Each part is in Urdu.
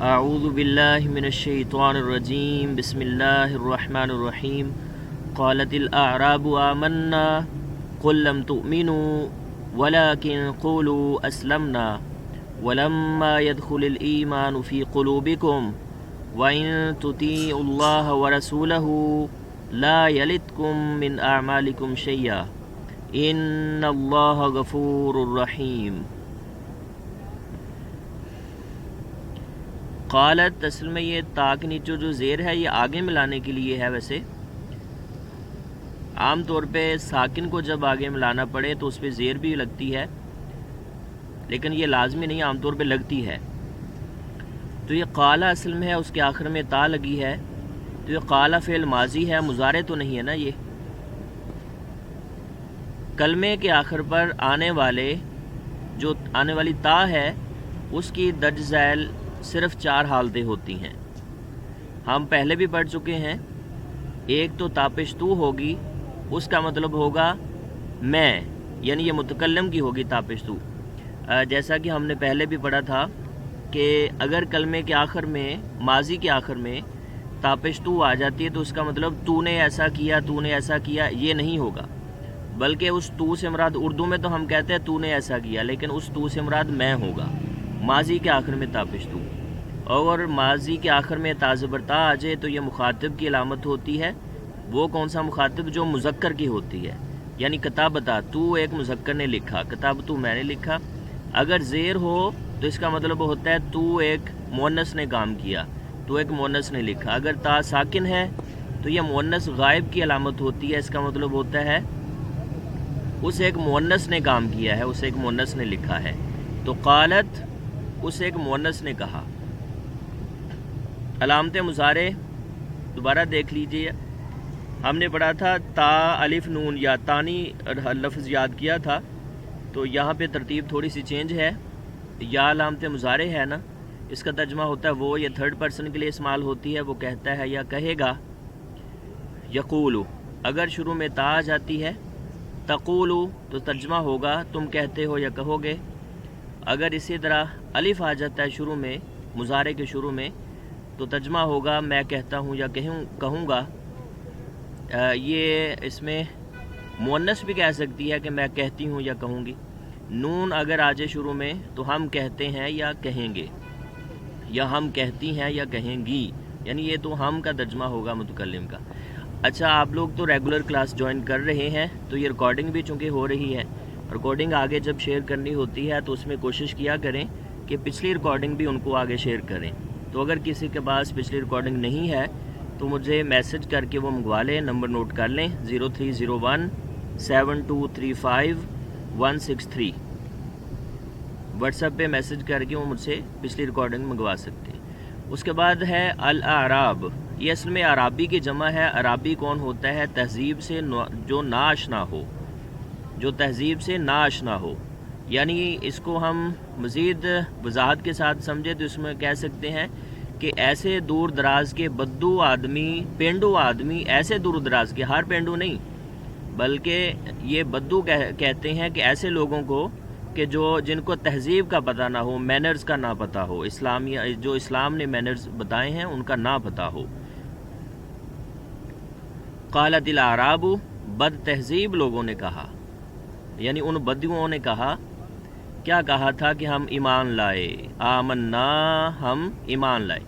اعوذ باللہ من الشیطان الرجیم بسم اللہ الرحمن الرحیم قالت الاعراب آمنا قل لم تؤمنوا ولكن قولوا اسلمنا ولما يدخل الایمان في قلوبكم وإن تطيعوا الله ورسوله لا يلتكم من اعمالكم شيئا ان اللہ غفور الرحیم۔ قالت اصل میں یہ تا کے نیچے جو زیر ہے یہ آگے ملانے کے لیے ہے۔ ویسے عام طور پہ ساکن کو جب آگے ملانا پڑے تو اس پہ زیر بھی لگتی ہے، لیکن یہ لازمی نہیں، عام طور پہ لگتی ہے۔ تو یہ قالہ اصل میں ہے، اس کے آخر میں تا لگی ہے، تو یہ قالہ فعل ماضی ہے، مضارع تو نہیں ہے نا۔ یہ کلمے کے آخر پر آنے والی تا ہے، اس کی درج ذیل صرف 4 حالتیں ہوتی ہیں۔ ہم پہلے بھی پڑھ چکے ہیں۔ ایک تو تاپش تو ہوگی، اس کا مطلب ہوگا میں، یعنی یہ متکلم کی ہوگی تاپش تو۔ جیسا کہ ہم نے پہلے بھی پڑھا تھا کہ اگر کلمے کے آخر میں، ماضی کے آخر میں تاپش تو آ جاتی ہے تو اس کا مطلب تو نے ایسا کیا، تو نے ایسا کیا، یہ نہیں ہوگا، بلکہ اس تو سے مراد، اردو میں تو ہم کہتے ہیں تو نے ایسا کیا، لیکن اس تو سے مراد میں ہوگا، ماضی کے آخر میں تاپش تو۔ اور ماضی کے آخر میں تا زبر تا آ جائے تو یہ مخاطب کی علامت ہوتی ہے۔ وہ کون سا مخاطب؟ جو مذکر کی ہوتی ہے، یعنی کتابتا، تو ایک مذکر نے لکھا، کتابتو میں نے لکھا۔ اگر زیر ہو تو اس کا مطلب ہوتا ہے تو ایک مؤنث نے کام کیا، تو ایک مؤنث نے لکھا۔ اگر تا ساکن ہے تو یہ مؤنث غائب کی علامت ہوتی ہے، اس کا مطلب ہوتا ہے اس ایک مؤنث نے کام کیا ہے، اس ایک مؤنث نے لکھا ہے۔ تو قالت، اس ایک مؤنث نے کہا۔ علامت مضارع دوبارہ دیکھ لیجئے، ہم نے پڑھا تھا تا الف نون یا تانی لفظ یاد کیا تھا، تو یہاں پہ ترتیب تھوڑی سی چینج ہے۔ یا علامت مضارع ہے نا، اس کا ترجمہ ہوتا ہے وہ، یہ تھرڈ پرسن کے لیے استعمال ہوتی ہے، وہ کہتا ہے یا کہے گا۔ یقولو، اگر شروع میں تا آ جاتی ہے، تقولو تو ترجمہ ہوگا تم کہتے ہو یا کہو گے۔ اگر اسی طرح الف آ جاتا ہے شروع میں، مضارع کے شروع میں، تو ترجمہ ہوگا میں کہتا ہوں یا کہوں گا۔ یہ اس میں مؤنث بھی کہہ سکتی ہے کہ میں کہتی ہوں یا کہوں گی۔ نون اگر آ جائے شروع میں تو ہم کہتے ہیں یا کہیں گے، یا ہم کہتی ہیں یا کہیں گی، یعنی یہ تو ہم کا ترجمہ ہوگا متکلم کا۔ اچھا، آپ لوگ تو ریگولر کلاس جوائن کر رہے ہیں، تو یہ ریکارڈنگ بھی چونکہ ہو رہی ہے، ریکارڈنگ آگے جب شیئر کرنی ہوتی ہے تو اس میں کوشش کیا کریں کہ پچھلی ریکارڈنگ بھی ان کو آگے شیئر کریں۔ تو اگر کسی کے پاس پچھلی ریکارڈنگ نہیں ہے تو مجھے میسج کر کے وہ منگوا لیں، نمبر نوٹ کر لیں 0301 7235 163۔ واٹس ایپ پہ میسج کر کے وہ مجھ سے پچھلی ریکارڈنگ منگوا سکتے ہیں۔ اس کے بعد ہے الاعراب، یہ اصل میں عرابی کی جمع ہے۔ عرابی کون ہوتا ہے؟ تہذیب سے جو ناآشنا ہو، جو تہذیب سے ناآشنا ہو، یعنی اس کو ہم مزید وضاحت کے ساتھ سمجھے تو اس میں کہہ سکتے ہیں کہ ایسے دور دراز کے بدو آدمی، پینڈو آدمی، ایسے دور دراز کے، ہر پینڈو نہیں بلکہ یہ بدو کہتے ہیں کہ ایسے لوگوں کو کہ جن کو تہذیب کا پتہ نہ ہو، مینرز کا نہ پتہ ہو، جو اسلام نے مینرز بتائے ہیں ان کا نہ پتہ ہو۔ قالت الاعراب، بد تہذیب لوگوں نے کہا، یعنی ان بدوؤں نے کہا، کیا کہا تھا کہ ہم ایمان لائے، آمنا، ہم ایمان لائے۔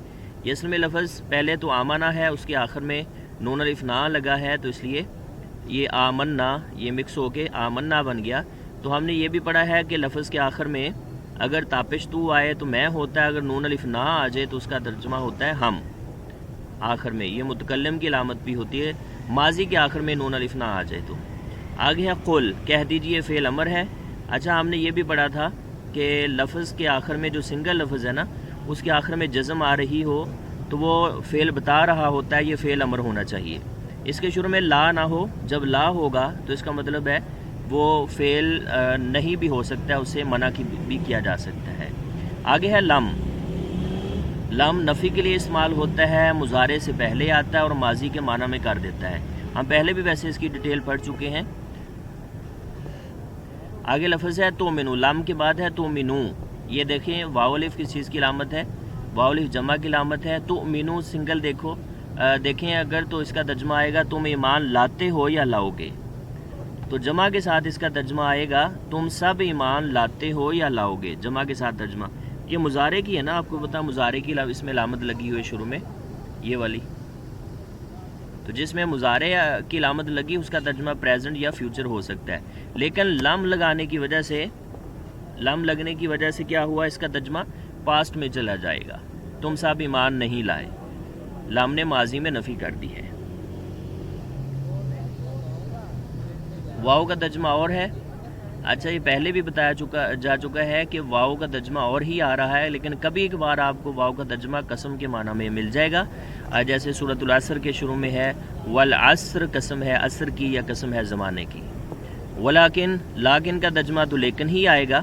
یہ اصل میں لفظ پہلے تو آمنا ہے، اس کے آخر میں نون الف نا لگا ہے، تو اس لیے یہ آمنا، یہ مکس ہو کے آمنا بن گیا۔ تو ہم نے یہ بھی پڑھا ہے کہ لفظ کے آخر میں اگر تاپش تو آئے تو میں ہوتا ہے، اگر نون الف نا آ جائے تو اس کا ترجمہ ہوتا ہے ہم۔ آخر میں یہ متکلم کی علامت بھی ہوتی ہے، ماضی کے آخر میں نون الف نا آ جائے تو۔ آگے ہے قل، کہہ دیجئے، فعل امر ہے۔ اچھا، ہم نے یہ بھی پڑھا تھا کہ لفظ کے آخر میں جو سنگل لفظ ہے نا، اس کے آخر میں جزم آ رہی ہو تو وہ فعل بتا رہا ہوتا ہے، یہ فعل امر ہونا چاہیے۔ اس کے شروع میں لا نہ ہو، جب لا ہوگا تو اس کا مطلب ہے وہ فعل نہیں بھی ہو سکتا ہے، اسے منع بھی کیا جا سکتا ہے۔ آگے ہے لم۔ لم نفی کے لیے استعمال ہوتا ہے، مضارع سے پہلے آتا ہے اور ماضی کے معنی میں کر دیتا ہے۔ ہم پہلے بھی ویسے اس کی ڈیٹیل پڑھ چکے ہیں۔ آگے لفظ ہے تو منو، لام کے بعد ہے تو منو، یہ دیکھیں واو الف کس چیز کی علامت ہے؟ واو الف جمع کی علامت ہے. تؤمنو سنگل دیکھیں اگر تو اس کا ترجمہ آئے گا تم ایمان لاتے ہو یا لاؤ گے. تو جمع کے ساتھ اس کا ترجمہ آئے گا تم سب ایمان لاتے ہو یا لاؤ گے. جمع کے ساتھ ترجمہ یہ مضارع کی ہے نا، آپ کو پتا مضارع کی اس میں علامت لگی ہوئی شروع میں یہ والی. تو جس میں مضارع کی علامت لگی اس کا ترجمہ پریزنٹ یا فیوچر ہو سکتا ہے. لیکن لم لگنے کی وجہ سے کیا ہوا، اس کا ترجمہ پاسٹ میں چلا جائے گا. تم سب ایمان نہیں لائے، لم نے ماضی میں نفی کر دی ہے. واو کا ترجمہ اور ہے. اچھا یہ پہلے بھی بتایا جا چکا ہے کہ واو کا ترجمہ اور ہی آ رہا ہے، لیکن کبھی ایک بار آپ کو واو کا ترجمہ قسم کے معنی میں مل جائے گا. جیسے سورۃ العصر کے شروع میں ہے والعصر، قسم ہے عصر کی یا قسم ہے زمانے کی. لیکن کا ترجمہ تو لیکن ہی آئے گا.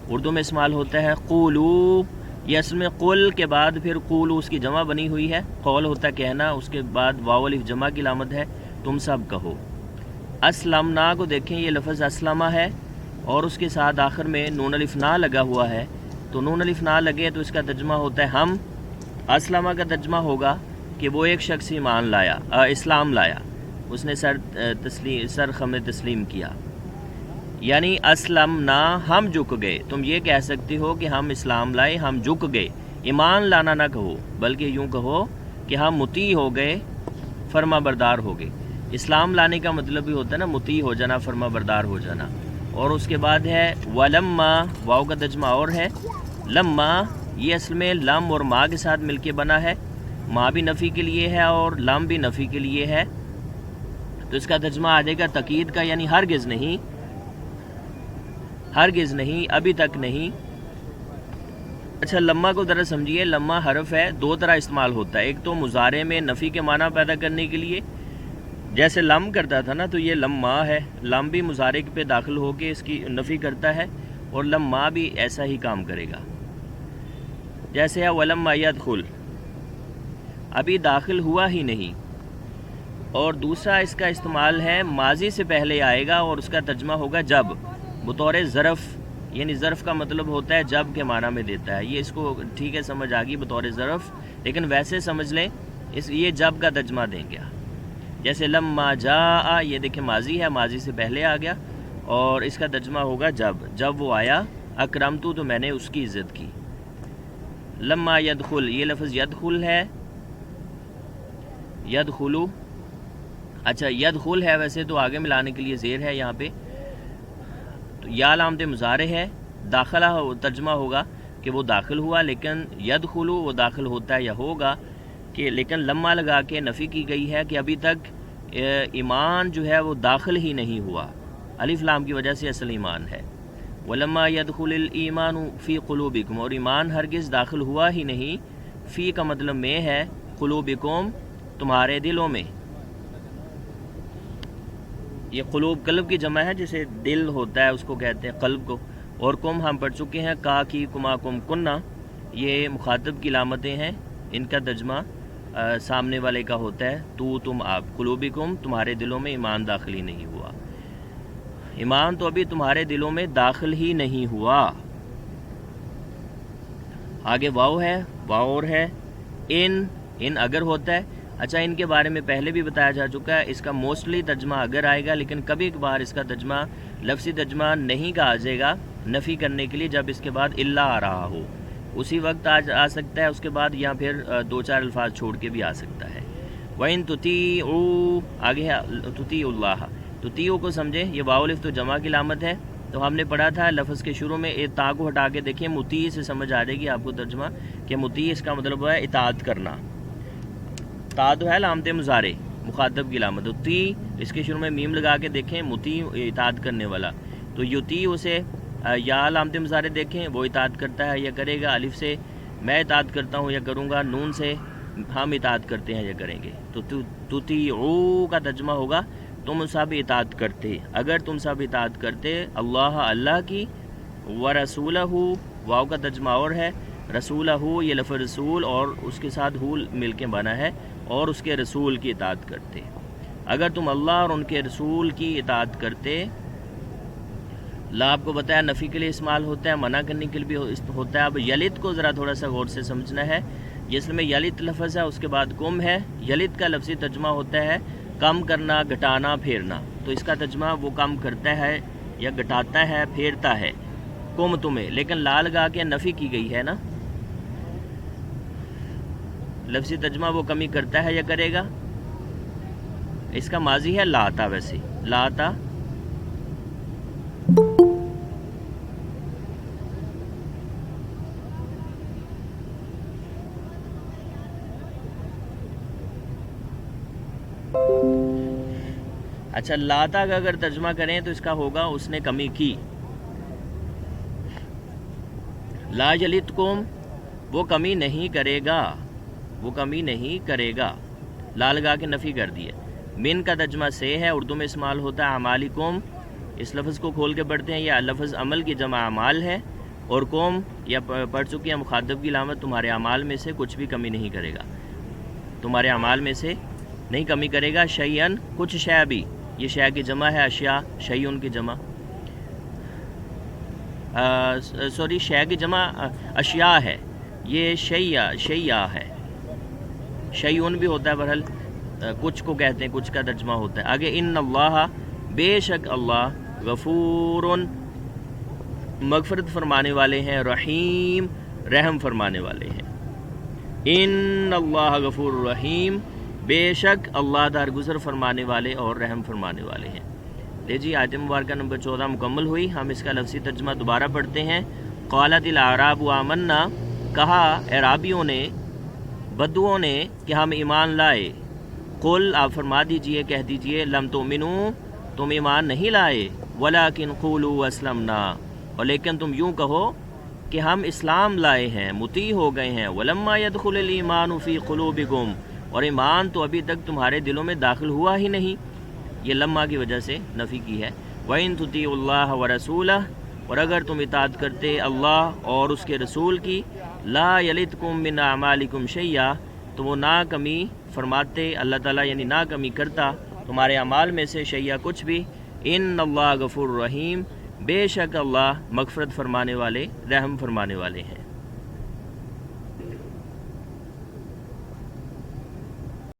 اردو میں استعمال ہوتا ہے قولو، یہ اصل میں قل کے بعد پھر قولو اس کی جمع بنی ہوئی ہے. قول ہوتا ہے کہنا، اس کے بعد واو الف جمع کی علامت ہے، تم سب کہو. اسلمنا کو دیکھیں، یہ لفظ اسلمہ ہے اور اس کے ساتھ آخر میں نون الف نا لگا ہوا ہے. تو نون الف نا لگے تو اس کا ترجمہ ہوتا ہے ہم. اسلمہ کا ترجمہ ہوگا کہ وہ ایک شخص ایمان لایا، اسلام لایا، اس نے سر خم تسلیم کیا. یعنی اسلمنا ہم جھک گئے. تم یہ کہہ سکتے ہو کہ ہم اسلام لائے، ہم جھک گئے. ایمان لانا نہ کہو بلکہ یوں کہو کہ ہم مطیع ہو گئے، فرما بردار ہو گئے. اسلام لانے کا مطلب بھی ہوتا ہے نا مطیع ہو جانا، فرما بردار ہو جانا. اور اس کے بعد ہے ولما، واو کا ترجمہ اور ہے. لما یہ اصل میں لم اور ما کے ساتھ مل کے بنا ہے. ما بھی نفی کے لیے ہے اور لم بھی نفی کے لیے ہے. تو اس کا ترجمہ آ جائے گا تاکید کا، یعنی ہرگز نہیں، ابھی تک نہیں. اچھا لما کو ذرا سمجھیے. لما حرف ہے، دو طرح استعمال ہوتا ہے. ایک تو مضارع میں نفی کے معنی پیدا کرنے کے لیے، جیسے لم کرتا تھا نا، تو یہ لما ہے. لم بھی مضارع پہ داخل ہو کے اس کی نفی کرتا ہے اور لما بھی ایسا ہی کام کرے گا. جیسے ہے ولما یدخل، ابھی داخل ہوا ہی نہیں. اور دوسرا اس کا استعمال ہے ماضی سے پہلے آئے گا اور اس کا ترجمہ ہوگا جب، بطور ظرف. یعنی ظرف کا مطلب ہوتا ہے جب کے معنی میں دیتا ہے. یہ اس کو ٹھیک ہے سمجھ آ گئی بطور ظرف، لیکن ویسے سمجھ لیں یہ جب کا ترجمہ دیں گے. جیسے لما جاء، یہ دیکھیں ماضی ہے، ماضی سے پہلے آ گیا اور اس کا ترجمہ ہوگا جب وہ آیا. اکرمتو تو میں نے اس کی عزت کی. لما یدخل، یہ لفظ یدخل ہے، یدخلو. اچھا یدخل ہے ویسے تو آگے ملانے کے لیے زیر ہے یہاں پہ. تو یا علامت مضارع ہے، داخلہ ترجمہ ہوگا کہ وہ داخل ہوا، لیکن یدخلو وہ داخل ہوتا ہے یا ہوگا کہ، لیکن لما لگا کے نفی کی گئی ہے کہ ابھی تک ایمان جو ہے وہ داخل ہی نہیں ہوا. الف لام کی وجہ سے اصل ایمان ہے. ولما يدخل الایمان فی قلوبکم، اور ایمان ہرگز داخل ہوا ہی نہیں. فی کا مطلب میں ہے قلوبکم، تمہارے دلوں میں. یہ قلوب قلب کی جمع ہے، جسے دل ہوتا ہے اس کو کہتے ہیں قلب کو. اور کم ہم پڑھ چکے ہیں کا کی کما کم کننا، یہ مخاطب کی علامتیں ہیں. ان کا ترجمہ سامنے والے کا ہوتا ہے تو تم آپ. قلوبکم، تمہارے دلوں میں ایمان داخل ہی نہیں ہوا. ایمان تو ابھی تمہارے دلوں میں داخل ہی نہیں ہوا. آگے واو ہے، واو اور ہے. ان اگر ہوتا ہے. اچھا ان کے بارے میں پہلے بھی بتایا جا چکا ہے. اس کا موسٹلی ترجمہ اگر آئے گا، لیکن کبھی ایک بار اس کا ترجمہ لفظی ترجمہ نہیں کا آ جائے گا نفی کرنے کے لیے، جب اس کے بعد الا آ رہا ہو اسی وقت آ سکتا ہے اس کے بعد، یا پھر دو چار الفاظ چھوڑ کے بھی آ سکتا ہے. وَإِن تُطِيعُوا، آگے ہے تُطِيعُوا اللَّهَ. تُطِيعُوا کو سمجھیں، یہ واو الف تو جمع کی علامت ہے. تو ہم نے پڑھا تھا لفظ کے شروع میں تا کو ہٹا کے دیکھیں، مطیع سے سمجھ آ جائے گی آپ کو ترجمہ کہ مطیع اس کا مطلب ہے اطاعت کرنا. تا تو ہے علامت مضارع، مخاطب کی علامت. تی اس کے شروع میں میم لگا کے دیکھیں، مطیع اطاعت کرنے والا. تو یطیع اسے یا علامت مضارع دیکھیں، وہ اطاعت کرتا ہے یا کرے گا. الف سے میں اطاعت کرتا ہوں یا کروں گا. نون سے ہم اطاعت کرتے ہیں یا کریں گے. تو تطیعوا کا ترجمہ ہوگا تم سب اطاعت کرتے. اگر تم سب اطاعت کرتے اللہ کی، ورسولہ، واو کا ترجمہ اور ہے. رسولہ، یہ لفظ رسول اور اس کے ساتھ ہو مل کے بنا ہے، اور اس کے رسول کی اطاعت کرتے. اگر تم اللہ اور ان کے رسول کی اطاعت کرتے. لا آپ کو بتایا نفی کے لیے استعمال ہوتا ہے، منع کرنے کے لیے بھی ہوتا ہے۔ اب یلد کو ذرا تھوڑا سا غور سے سمجھنا ہے۔ جس میں یلد لفظ ہے اس کے بعد کم ہے، یلد کا لفظی ترجمہ ہوتا ہے کم کرنا، گھٹانا، پھیرنا، تو اس کا ترجمہ وہ کم کرتا ہے یا گھٹاتا ہے، پھیرتا ہے کم تمہیں، لیکن لا لگا کے نفی کی گئی ہے نا، لفظی ترجمہ وہ کمی کرتا ہے یا کرے گا؟ اس کا ماضی ہے لاتا، ویسے لاتا اچھا لاتا کا اگر ترجمہ کریں تو اس کا ہوگا اس نے کمی کی۔ لا یلدکم وہ کمی نہیں کرے گا، وہ کمی نہیں کرے گا، لا لگا کے نفی کر دی ہے۔ من کا ترجمہ سے ہے، اردو میں استعمال ہوتا ہے اعمالکم، اس لفظ کو کھول کے پڑھتے ہیں، یہ لفظ عمل کی جمع اعمال ہے، اور قوم یا پڑھ چکی ہے مخاطب کی علامت، تمہارے اعمال میں سے کچھ بھی کمی نہیں کرے گا، تمہارے اعمال میں سے نہیں کمی کرے گا، شیئن کچھ شے بھی، یہ شے کی جمع ہے، اشیاء شیئن کی جمع، سوری شے کی جمع اشیاء ہے، یہ شیعہ ہے، شیئن بھی ہوتا ہے، بہرحال کچھ کو کہتے ہیں، کچھ کا ترجمہ ہوتا ہے۔ آگے ان اللہ بے شک اللہ غفور مغفرت فرمانے والے ہیں، رحیم رحم فرمانے والے ہیں۔ ان اللہ غفور رحیم بے شک اللہ درگزر فرمانے والے اور رحم فرمانے والے ہیں۔ لے جی آیت مبارکہ نمبر 14 مکمل ہوئی، ہم اس کا لفظی ترجمہ دوبارہ پڑھتے ہیں۔ قالت الاعراب آمنا، کہا اعرابیوں نے، بدوؤں نے کہ ہم ایمان لائے، قل آپ فرما دیجئے، کہہ دیجئے، لم تؤمنو تم ایمان نہیں لائے، ولکن قولوا اسلمنا اور لیکن تم یوں کہو کہ ہم اسلام لائے ہیں، مطیع ہو گئے ہیں، ولما يدخل الایمان فی قلوبکم اور ایمان تو ابھی تک تمہارے دلوں میں داخل ہوا ہی نہیں، یہ لما کی وجہ سے نفی کی ہے۔ وَإِن تُطِيعُوا اللَّهَ وَرَسُولَهُ اور اگر تم اطاعت کرتے اللہ اور اس کے رسول کی، لا یلدکم من اعمالکم شیئا تو وہ نا کمی فرماتے اللہ تعالیٰ، یعنی نا کمی کرتا تمہارے اعمال میں سے شیئا کچھ بھی۔ ان اللہ غفور رحیم بے شک اللہ مغفرت فرمانے والے رحم فرمانے والے ہیں۔